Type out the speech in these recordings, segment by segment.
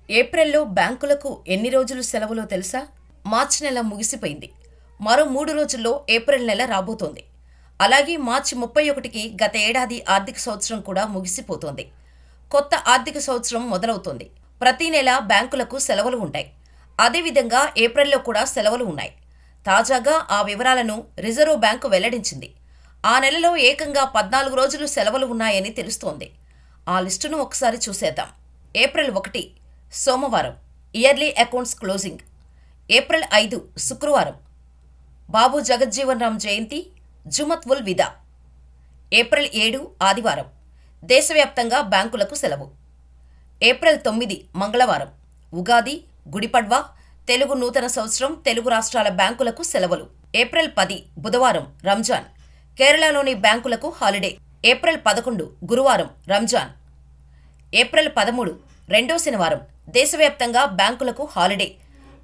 ఏప్రిల్లో బ్యాంకులకు ఎన్ని రోజులు సెలవులో తెలుసా? మార్చి నెల ముగిసిపోయింది. మరో 3 రోజుల్లో ఏప్రిల్ నెల రాబోతోంది. అలాగే మార్చి 31కి గత ఏడాది ఆర్థిక సంవత్సరం కూడా ముగిసిపోతోంది. కొత్త ఆర్థిక సంవత్సరం మొదలవుతోంది. ప్రతి నెల బ్యాంకులకు సెలవులు ఉంటాయి. అదేవిధంగా ఏప్రిల్లో కూడా సెలవులు ఉన్నాయి. తాజాగా ఆ వివరాలను రిజర్వ్ బ్యాంకు వెల్లడించింది. ఆ నెలలో ఏకంగా 14 రోజులు సెలవులు ఉన్నాయని తెలుస్తోంది. ఆ లిస్టును ఒకసారి చూసేద్దాం. ఏప్రిల్ 1 సోమవారం, ఇయర్లీ అకౌంట్స్ క్లోజింగ్. ఏప్రిల్ 5 శుక్రవారం, బాబు జగజ్జీవన్ రామ్ జయంతి, జుమత్ ఉల్ విదా. ఏప్రిల్ 7 ఆదివారం, దేశవ్యాప్తంగా బ్యాంకులకు సెలవు. ఏప్రిల్ 9 మంగళవారం, ఉగాది, గుడిపడ్వా, తెలుగు నూతన సంవత్సరం తెలుగు రాష్ట్రాల బ్యాంకులకు సెలవులు. ఏప్రిల్ 10 బుధవారం, రంజాన్, కేరళలోని బ్యాంకులకు హాలిడే. ఏప్రిల్ 11 గురువారం, రంజాన్. ఏప్రిల్ 13 రెండో శనివారం, దేశవ్యాప్తంగా బ్యాంకులకు హాలిడే,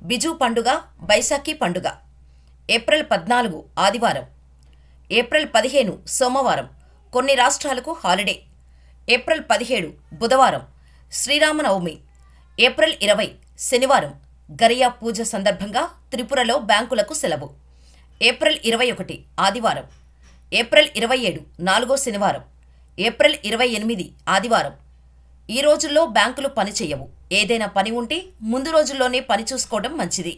బిజు పండుగ, బైశాఖీ పండుగ. ఏప్రిల్ 14 ఆదివారం. ఏప్రిల్ 15 సోమవారం, కొన్ని రాష్ట్రాలకు హాలిడే. ఏప్రిల్ 17 బుధవారం, శ్రీరామనవమి. ఏప్రిల్ 20 శనివారం, గరియా పూజ సందర్భంగా త్రిపురలో బ్యాంకులకు సెలవు. ఏప్రిల్ 21 ఆదివారం. ఏప్రిల్ 27 నాలుగో శనివారం. ఏప్రిల్ 28 ఆదివారం. ఈ రోజుల్లో బ్యాంకులు పనిచేయవు. ఏదైనా పని ఉంటే ముందు రోజుల్లోనే పని చూసుకోవడం మంచిది.